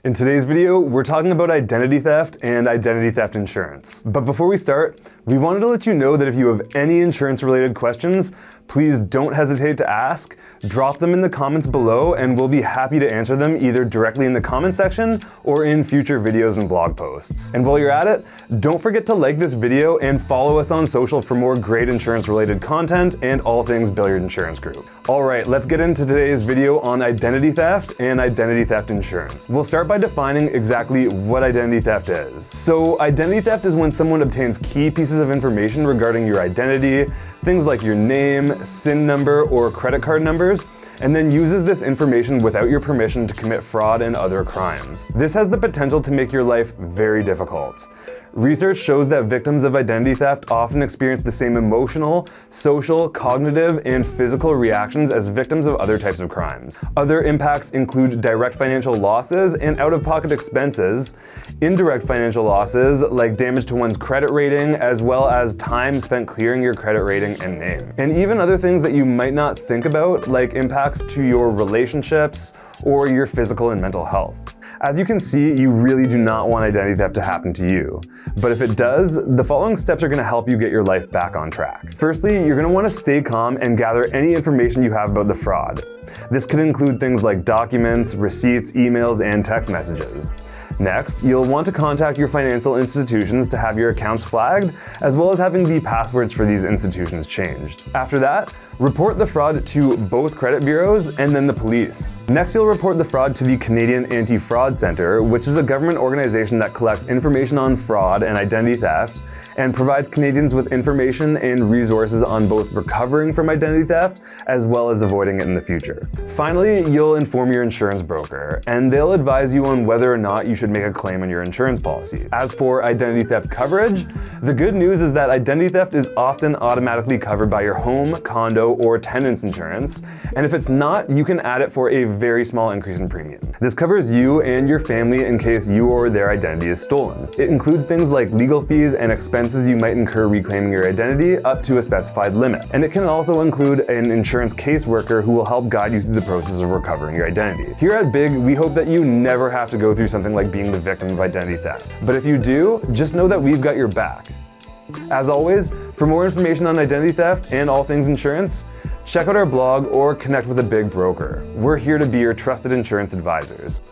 In today's video, we're talking about identity theft and identity theft insurance. But before we start, we wanted to let you know that if you have any insurance-related questions, please don't hesitate to ask. Drop them in the comments below and we'll be happy to answer them either directly in the comment section or in future videos and blog posts. And while you're at it, don't forget to like this video and follow us on social for more great insurance-related content and all things Billyard Insurance Group. All right, let's get into today's video on identity theft and identity theft insurance. We'll start by defining exactly what identity theft is. So identity theft is when someone obtains key pieces of information regarding your identity, things like your name, SIN number, or credit card numbers, and then uses this information without your permission to commit fraud and other crimes. This has the potential to make your life very difficult. Research shows that victims of identity theft often experience the same emotional, social, cognitive, and physical reactions as victims of other types of crimes. Other impacts include direct financial losses and out-of-pocket expenses, indirect financial losses like damage to one's credit rating, as well as time spent clearing your credit rating and name. And even other things that you might not think about, like impacts to your relationships or your physical and mental health. As you can see, you really do not want identity theft to happen to you. But if it does, the following steps are going to help you get your life back on track. Firstly, you're going to want to stay calm and gather any information you have about the fraud. This could include things like documents, receipts, emails, and text messages. Next, you'll want to contact your financial institutions to have your accounts flagged, as well as having the passwords for these institutions changed. After that, report the fraud to both credit bureaus and then the police. Next, you'll report the fraud to the Canadian Anti-Fraud Centre, which is a government organization that collects information on fraud and identity theft and provides Canadians with information and resources on both recovering from identity theft as well as avoiding it in the future. Finally, you'll inform your insurance broker, and they'll advise you on whether or not you should make a claim on your insurance policy. As for identity theft coverage, the good news is that identity theft is often automatically covered by your home, condo, or tenant's insurance, and if it's not, you can add it for a very small increase in premium. This covers you and your family in case you or their identity is stolen. It includes things like legal fees and expenses you might incur reclaiming your identity up to a specified limit. And it can also include an insurance caseworker who will help guide you through the process of recovering your identity. Here at Big, we hope that you never have to go through something like being the victim of identity theft. But if you do, just know that we've got your back. As always, for more information on identity theft and all things insurance, check out our blog or connect with a Big broker. We're here to be your trusted insurance advisors.